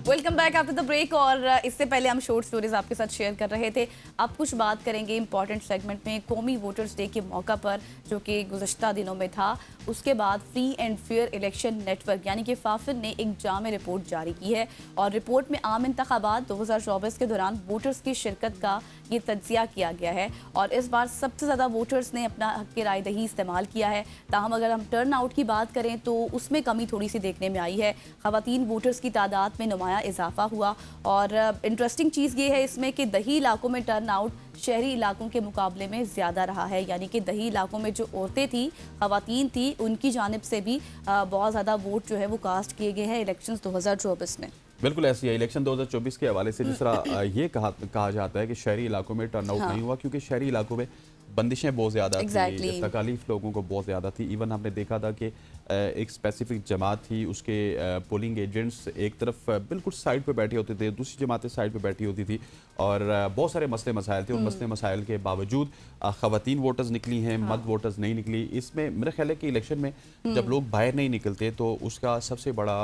Welcome back after the break. और इससे पहले हम शॉर्ट स्टोरीज आपके साथ शेयर कर रहे थे। अब कुछ बात करेंगे इंपॉर्टेंट सेगमेंट में कौमी वोटर्स डे के मौका पर, जो कि गुज़श्ता दिनों में था। उसके बाद free and fair election network यानी कि फाफिन ने एक जामे रिपोर्ट जारी की है और रिपोर्ट में आम इंतखाबात 2024 के दौरान वोटर्स की शिरकत का ये तज्जिया किया गया है और इस बार सबसे ज़्यादा वोटर्स ने अपना हक की राय दही इस्तेमाल किया है। ताहम अगर हम टर्न आउट की बात करें तो उसमें कमी थोड़ी सी देखने में आई है। ख़वातीन वोटर्स की तादाद में नुमाया इजाफा हुआ और इंटरेस्टिंग चीज़ ये है इसमें कि दही इलाकों में टर्न आउट शहरी इलाकों के मुकाबले में ज़्यादा रहा है, यानी कि दही इलाकों में जो औरतें थी, ख़वातीन थी, उनकी जानिब से भी बहुत ज़्यादा वोट जो है वो कास्ट किए गए हैं इलेक्शंस 2024 में। बिल्कुल ऐसी है। इलेक्शन 2024 के हवाले से जिस तरह ये कहा जाता है कि शहरी इलाकों में टर्नआउट नहीं हुआ क्योंकि शहरी इलाकों में बंदिशें बहुत ज़्यादा थी, तकालीफ लोगों को बहुत ज़्यादा थी। इवन हमने देखा था कि एक स्पेसिफिक जमात थी, उसके पोलिंग एजेंट्स एक तरफ बिल्कुल साइड पे बैठे होते थे, दूसरी जमातें साइड पे बैठी होती थी और बहुत सारे मसले मसाइल थे। उन मसले मसाइल के बावजूद ख़वातीन वोटर्स निकली हैं, मर्द वोटर्स नहीं निकली। इसमें मेरा ख्याल है कि इलेक्शन में जब लोग बाहर नहीं निकलते तो उसका सबसे बड़ा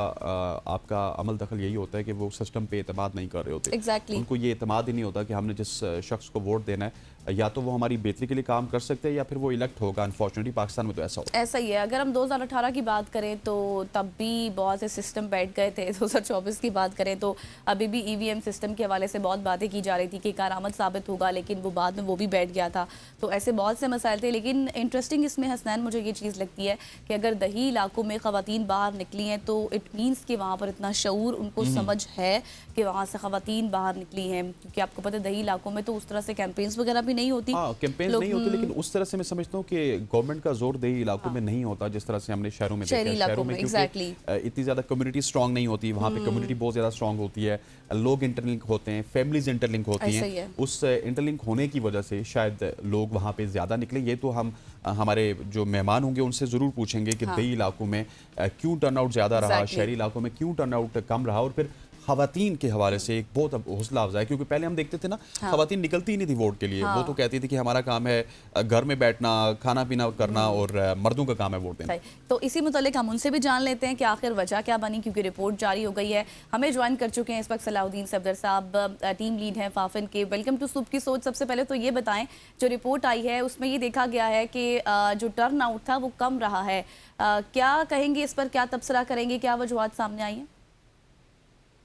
आपका अमल दखल यही होता है कि वो सिस्टम पे एतमाद नहीं कर रहे होते। उनको ये एतमाद ही नहीं होता कि हमने जिस शख्स को वोट देना है या तो वो हमारी बेहतरी के लिए काम कर सकते हैं या फिर वो इलेक्ट होगा। अनफॉर्चुनेटली पाकिस्तान में तो ऐसा ही है। अगर हम 2018 की बात करें तो तब भी बहुत से सिस्टम बैठ गए थे। 2024 की बात करें तो अभी भी ईवीएम सिस्टम के हवाले से बहुत बातें की जा रही थी कि कारआमद साबित होगा, लेकिन वो बाद में वो भी बैठ गया था। तो ऐसे बहुत से मसाइल थे। लेकिन इंटरेस्टिंग इसमें हसनैन मुझे ये चीज़ लगती है कि अगर दही इलाकों में ख़वातीन बाहर निकली हैं तो इट मीन्स कि वहाँ पर इतना शऊर, उनको समझ है कि वहाँ से ख़वातीन बाहर निकली हैं। क्योंकि आपको पता है दही इलाकों में तो उस तरह से कैंपेन्स वगैरह भी नहीं होती। कैंपेन नहीं होती, लेकिन उस तरह से मैं समझता हूँ कि गवर्नमेंट का जोर दही इलाकों में नहीं होता जिस तरह से हमने शहरों में देखा है। शहरों में इतनी ज़्यादा कम्युनिटी स्ट्रांग नहीं होती, वहाँ पे कम्युनिटी बहुत ज़्यादा स्ट्रांग होती है, लोग इंटरलिंक होते हैं, फैमिलीज इंटरलिंक होती हैं। उस इंटरलिंक होने की वजह से शायद लोग वहाँ पे ज़्यादा निकले। ये तो हम हमारे जो मेहमान होंगे उनसे ज़रूर पूछेंगे कि दही इलाकों में क्यों टर्नआउट ज़्यादा रहा, शहरी इलाकों में क्यों टर्नआउट कम रहा। और फिर ख़वातीन के हवाले से एक बहुत हौसला अफजा है क्योंकि पहले हम देखते थे ना, ख़वातीन निकलती ही नहीं थी वोट के लिए। वो तो कहती थी कि हमारा काम है घर में बैठना, खाना पीना करना और मर्दों का काम है वोट देना। तो इसी मुतालिक हम उनसे भी जान लेते हैं कि आखिर वजह क्या बनी, क्योंकि रिपोर्ट जारी हो गई है। हमें ज्वाइन कर चुके हैं इस वक्त सलाउद्दीन सफदर साहब, टीम लीड हैं फाफिन के। वेलकम टू सुबह की सोच। सबसे पहले तो ये बताएं, जो रिपोर्ट आई है उसमें ये देखा गया है कि जो टर्न आउट था वो कम रहा है। क्या कहेंगे इस पर, क्या तबसरा करेंगे, क्या वजूहत सामने आई हैं?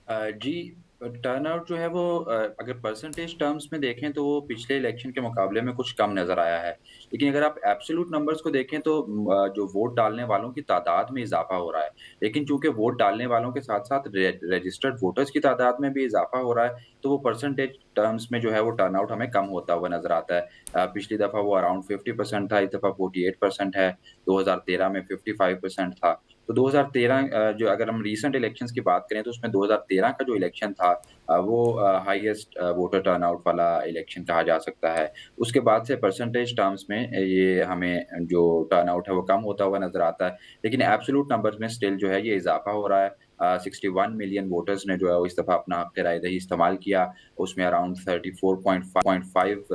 जी, टर्नआउट जो है वो अगर परसेंटेज टर्म्स में देखें तो वो पिछले इलेक्शन के मुकाबले में कुछ कम नज़र आया है। लेकिन अगर आप एब्सोल्यूट नंबर्स को देखें तो जो वोट डालने वालों की तादाद में इज़ाफ़ा हो रहा है। लेकिन चूँकि वोट डालने वालों के साथ-साथ रजिस्टर्ड वोटर्स की तादाद में भी इज़ाफ़ा हो रहा है, तो वो परसेंटेज टर्म्स में जो है वो टर्नआउट हमें कम होता हुआ नज़र आता है। पिछली दफ़ा वो अराउंड 50% था, इस दफ़ा 48% है, 2013 में 55% था। तो 2013 जो अगर हम रीसेंट इलेक्शंस की बात करें तो उसमें 2013 का जो इलेक्शन था वो हाईएस्ट वोटर टर्नआउट वाला इलेक्शन कहा जा सकता है। उसके बाद से परसेंटेज टर्म्स में ये हमें जो टर्नआउट है वो कम होता हुआ नज़र आता है। लेकिन एब्सोल्यूट नंबर्स में स्टिल जो है ये इज़ाफ़ा हो रहा है। 61 मिलियन वोटर्स ने जो है वो इस दफ़ा अपना हक़ राय-दही इस्तेमाल किया। उसमें अराउंड 34.5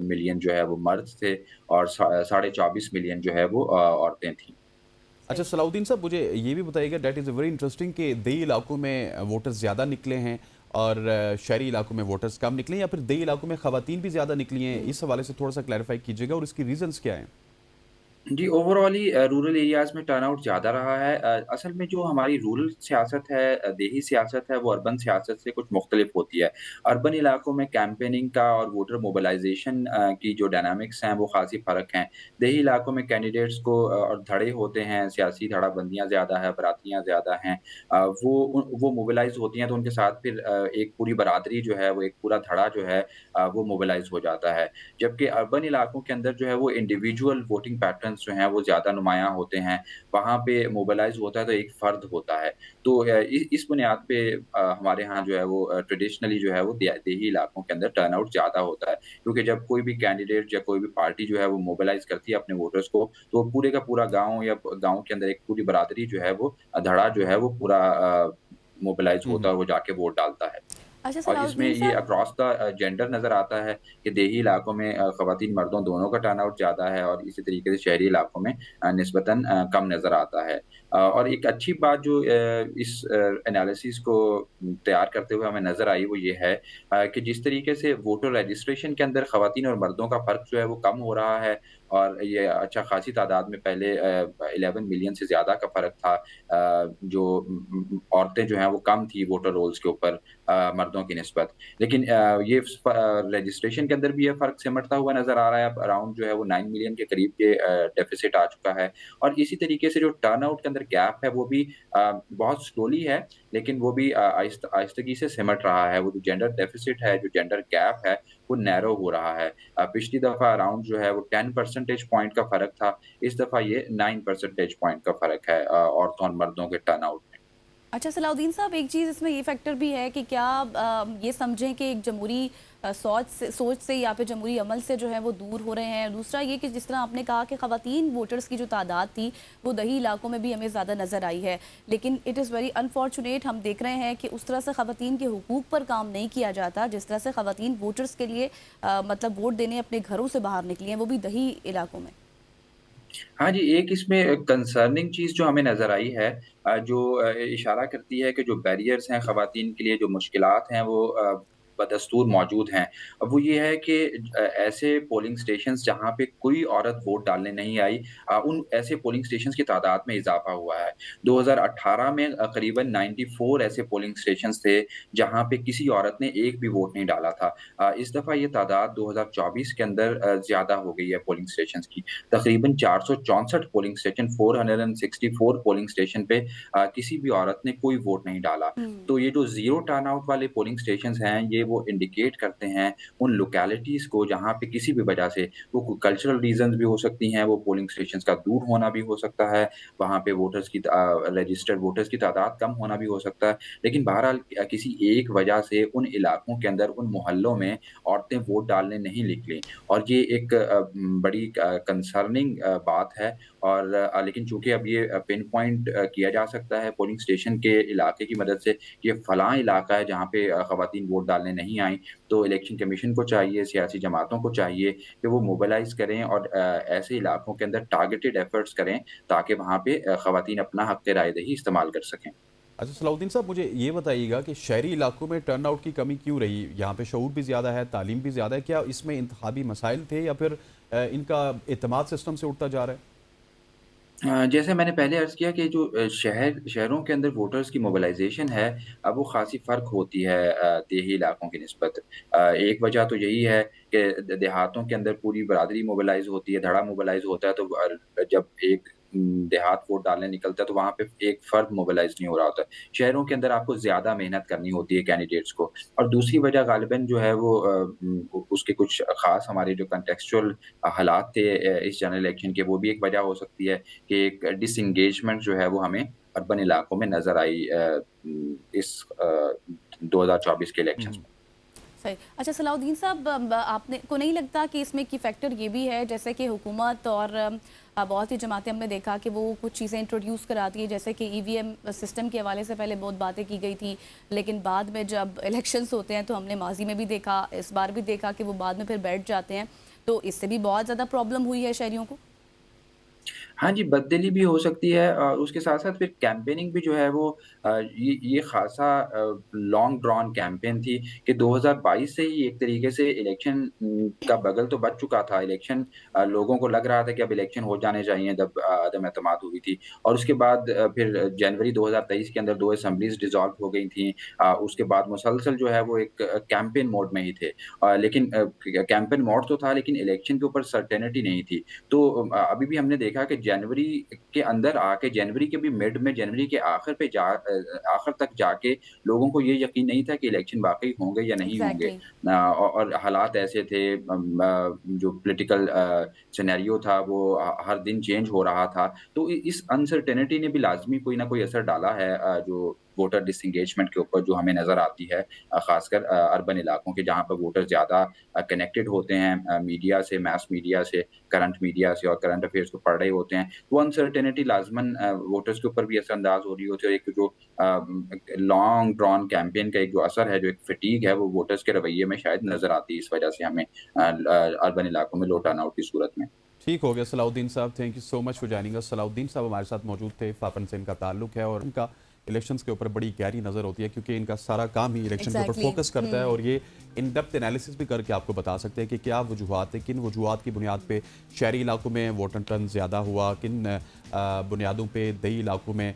मिलियन जो है वो मर्द थे और साढ़े 24 मिलियन जो है वो औरतें थीं। अच्छा सलाउद्दीन साहब, मुझे ये भी बताइएगा, डेट इज़ वेरी इंटरेस्टिंग कि दही इलाकों में वोटर्स ज़्यादा निकले हैं और शहरी इलाकों में वोटर्स कम निकले, या फिर दही इलाकों में ख़वातीन भी ज़्यादा निकली हैं। इस हवाले से थोड़ा सा क्लैरिफाई कीजिएगा और इसकी रीज़न्स क्या हैं? जी, ओवरऑल ही रूरल एरियाज़ में टर्नआउट ज़्यादा रहा है। असल में जो हमारी रूरल सियासत है, देही सियासत है, वो अर्बन सियासत से कुछ मुख्तलिफ होती है। अर्बन इलाकों में कैंपेनिंग का और वोटर मोबिलाइज़ेशन की जो डायनामिक्स हैं, वो ख़ासी फ़र्क हैं। देही इलाकों में कैंडिडेट्स को और धड़े होते हैं, सियासी धड़ाबंदियाँ ज़्यादा है, बरातियाँ ज़्यादा हैं। वो मोबिलाइज़ होती हैं, तो उनके साथ फिर एक पूरी बरादरी जो है, वो एक पूरा धड़ा जो है वो मोबिलाइज़ हो जाता है। जबकि अर्बन इलाकों के अंदर जो है वो इंडिविजुअल वोटिंग पैटर्न्स जो हैं वो ज़्यादा नुमायाँ होते हैं। वहाँ पे मोबिलाइज़ होता है तो एक फ़र्द होता है। तो इस बुनियाद पे हमारे यहाँ जो है वो ट्रेडिशनली जो है वो देही इलाकों के अंदर टर्नआउट ज़्यादा होता है। क्योंकि जब कोई भी कैंडिडेट या कोई भी पार्टी जो है वो मोबिलाइज़ करती है अपने वोटर्स को, तो पूरे का पूरा गाँव या गाँव के अंदर एक पूरी बरादरी जो है वो धड़ा जो है वो पूरा मोबिलाइज़ होता है और वो जाके वोट डालता है। अच्छा और इसमें सलाउद्दीन ये साहब। अक्रॉस द जेंडर नज़र आता है कि देही इलाकों में ख़वातीन मर्दों दोनों का टर्नआउट ज़्यादा है और इसी तरीके से शहरी इलाकों में निस्बतन कम नज़र आता है। और एक अच्छी बात जो इस एनालिसिस को तैयार करते हुए हमें नज़र आई वो ये है कि जिस तरीके से वोटर रजिस्ट्रेशन के अंदर ख़वातीन और मर्दों का फ़र्क जो है वो कम हो रहा है और ये अच्छा खासी तादाद में पहले 11 मिलियन से ज़्यादा का फ़र्क था। जो औरतें जो हैं वो कम थी वोटर रोल्स के ऊपर मर्दों की निस्बत। लेकिन ये रजिस्ट्रेशन के अंदर भी ये फ़र्क सिमटता हुआ नज़र आ रहा है। अब अराउंड जो है वो 9 मिलियन के करीब ये डेफ़िसिट आ चुका है और इसी तरीके से जो टर्नआउट के अंदर गैप है वो भी बहुत स्लोली है, लेकिन वो भी आहिस्तगी से सिमट रहा है। वो जो जेंडर डेफ़िसिट है, जो जेंडर गैप है, वो नैरो हो रहा है। पिछली दफ़ा अराउंड जो है वो 10 परसेंटेज पॉइंट का फ़र्क था, इस दफ़ा ये 9 परसेंटेज पॉइंट का फ़र्क है औरतों और मर्दों के टर्नआउट में। अच्छा सलाउद्दीन साहब, एक चीज़ इसमें ये फैक्टर भी है कि क्या ये समझें कि एक जमहूरी सोच से या फिर जमहूरी अमल से जो है वो दूर हो रहे हैं। दूसरा ये कि जिस तरह आपने कहा कि ख़वातीन वोटर्स की जो तादाद थी वो दही इलाकों में भी हमें ज़्यादा नज़र आई है, लेकिन इट इज़ वेरी अनफॉर्चुनेट हम देख रहे हैं कि उस तरह से ख़वातीन के हुकूक पर काम नहीं किया जाता जिस तरह से ख़वातीन वोटर्स के लिए मतलब वोट देने अपने घरों से बाहर निकली हैं, वो भी दही इलाकों में। हाँ जी, एक इसमें कंसर्निंग चीज़ जो हमें नज़र आई है जो इशारा करती है कि जो बैरियर्स हैं ख़वातीन के लिए, जो मुश्किलात हैं वो बदस्तूर मौजूद हैं। अब वो ये है कि ऐसे पोलिंग स्टेशंस जहाँ पे कोई औरत वोट डालने नहीं आई उन ऐसे पोलिंग स्टेशंस की तादाद में इज़ाफ़ा हुआ है। 2018 में करीबन 94 ऐसे पोलिंग स्टेशंस थे, जहाँ पे किसी औरत ने एक भी वोट नहीं डाला था। इस दफ़ा ये तादाद 2024 के अंदर ज़्यादा हो गई है पोलिंग स्टेशंस की। तकरीबन 464 पोलिंग स्टेशन 464 पोलिंग स्टेशन पे किसी भी औरत ने कोई वोट नहीं डाला। हुँ। तो ये जो ज़ीरो टर्नआउट वाले पोलिंग स्टेशंस हैं, ये वो इंडिकेट करते हैं उन लोकेलिटीज़ को जहाँ पे किसी भी वजह से वो कल्चरल रीज़न्स भी हो सकती हैं, वो पोलिंग स्टेशंस का दूर होना भी हो सकता है, वहाँ पे रजिस्टर्ड वोटर्स की तादाद कम होना भी हो सकता है। लेकिन बहरहाल किसी एक वजह से उन इलाकों के अंदर, उन मोहल्लों में औरतें वोट डालने नहीं निकलीं और ये एक बड़ी कंसर्निंग बात है और लेकिन चूँकि अब ये पिन पॉइंट किया जा सकता है पोलिंग स्टेशन के इलाके की मदद से, ये फलाँ इलाका है जहाँ पे ख़वातीन वोट डालने नहीं आईं, तो इलेक्शन कमीशन को चाहिए, सियासी जमातों को चाहिए कि वो मोबिलाइज़ करें और ऐसे इलाकों के अंदर टारगेटेड एफर्ट्स करें ताकि वहाँ पे ख़वातीन अपना हक़ राय-दही इस्तेमाल कर सकें। अच्छा सलाउद्दीन साहब, मुझे ये बताइएगा कि शहरी इलाकों में टर्नआउट की कमी क्यों रही? यहाँ पे शऊर भी ज़्यादा है, तालीम भी ज़्यादा है। क्या इसमें इंतखाबी मसाइल थे या फिर इनका एतमाद सिस्टम से उठता जा रहा है? जैसे मैंने पहले अर्ज़ किया कि जो शहरों के अंदर वोटर्स की मोबिलाइज़ेशन है, अब वो ख़ासी फ़र्क होती है देही इलाकों की निस्बत। एक वजह तो यही है कि देहातों के अंदर पूरी बरादरी मोबिलाइज़ होती है, धड़ा मोबिलाइज़ होता है तो जब एक देहात वोट डालने निकलता है तो वहाँ पे एक फ़र्द मोबिलाइज़ नहीं हो रहा होता है। शहरों के अंदर आपको ज़्यादा मेहनत करनी होती है कैंडिडेट्स को और दूसरी वजह ग़ालिबन जो है वो उसके कुछ ख़ास हमारे जो कॉन्टेक्सचुअल हालात थे इस जनरल इलेक्शन के, वो भी एक वजह हो सकती है कि एक डिसएंगेजमेंट जो है वो हमें अर्बन इलाकों में नज़र आई इस 2024 के इलेक्शंस हुँ। में। सही। अच्छा सलाउद्दीन साहब, आपने को नहीं लगता कि इसमें की फैक्टर ये भी है जैसे कि हुकूमत और बहुत सी जमातें हमने देखा कि वो कुछ चीज़ें इंट्रोड्यूस कराती है जैसे कि ईवीएम सिस्टम के हवाले से पहले बहुत बातें की गई थी, लेकिन बाद में जब इलेक्शंस होते हैं तो हमने माजी में भी देखा, इस बार भी देखा कि वो बाद में फिर बैठ जाते हैं, तो इससे भी बहुत ज़्यादा प्रॉब्लम हुई है शहरियों को। हाँ जी, बददिली भी हो सकती है उसके साथ-साथ फिर कैम्पेनिंग भी जो है वो ये ख़ासा लॉन्ग ड्रॉन कैम्पेन थी कि 2022 से ही एक तरीके से इलेक्शन का बगल तो बज चुका था। इलेक्शन लोगों को लग रहा था कि अब इलेक्शन हो जाने चाहिए जब अदम एतमाद हुई थी और उसके बाद फिर जनवरी 2023 के अंदर 2 असेंबलीज़ डिसॉल्व हो गई थीं। उसके बाद मुसलसल जो है वो एक कैम्पेन मोड में ही थे। लेकिन कैम्पेन मोड तो था लेकिन इलेक्शन के ऊपर सर्टेनिटी नहीं थी। तो अभी भी हमने देखा कि जनवरी के अंदर आके जनवरी के भी मिड में जनवरी के आखिर तक जाके लोगों को ये यकीन नहीं था कि इलेक्शन वाक़ई होंगे या नहीं होंगे। एग्ज़ैक्टली। और हालात ऐसे थे जो पॉलिटिकल सिनेरियो था वो हर दिन चेंज हो रहा था। तो इस अनसर्टेनिटी ने भी लाज़मी कोई ना कोई असर डाला है जो वोटर डिसएंगेजमेंट के ऊपर जो हमें नज़र आती है, ख़ासकर अर्बन इलाकों के जहाँ पर वोटर ज़्यादा कनेक्टेड होते हैं मीडिया से, मास मीडिया से, करंट मीडिया से और करंट अफेयर्स को पढ़ रहे होते हैं, वो अनसर्टेनिटी लाज़मन वोटर्स के ऊपर भी असरअंदाज़ हो रही होती है और एक जो लॉन्ग ड्रॉन कैंपेन का एक जो असर है, जो एक फटीग है, वो वोटर्स के रवैये में शायद नज़र आती है, इस वजह से हमें अर्बन इलाकों में लो टर्नआउट की सूरत में। ठीक हो गया Salauddin Sahab, thank you so much for joining us. Salauddin Sahab हमारे साथ मौजूद थे, फाफन से इनका ताल्लुक है और इनका इलेक्शंस के ऊपर बड़ी गहरी नज़र होती है क्योंकि इनका सारा काम ही इलेक्शन के ऊपर फोकस करता है और ये इन डेप्थ एनालिसिस भी करके आपको बता सकते हैं कि क्या वजूहत है, किन वजूहत की बुनियाद पे शहरी इलाकों में वोटर टर्न ज़्यादा हुआ, किन बुनियादों पे दही इलाकों में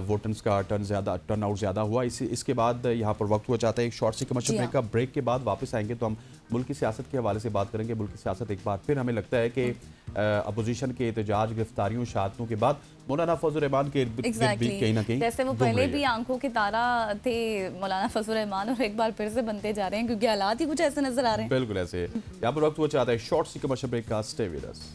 वोटर्स का टर्न आउट ज़्यादा हुआ। इसके बाद यहाँ पर वक्त हुआ चाहता है एक शॉर्ट सी कमर्शियल ब्रेक का। ब्रेक के बाद वापस आएंगे तो हम मुल्क की सियासत के हवाले से बात करेंगे। मुल्क की सियासत एक बार फिर हमें लगता है कि अपोजिशन के एहतजाज, गिरफ्तारियों, शहादतों के बाद मौलाना फजल रहमान के भी कहीं ना कहीं जैसे वो पहले भी आंखों के तारा थे मौलाना फजल रहमान और एक बार फिर से बनते जा रहे हैं क्योंकि हालात ही कुछ ऐसे नजर आ रहे हैं। बिल्कुल ऐसे। यहाँ पर वक्त हुआ चाहता है शॉर्ट सी कमर्शियल ब्रेक का। Stay with us.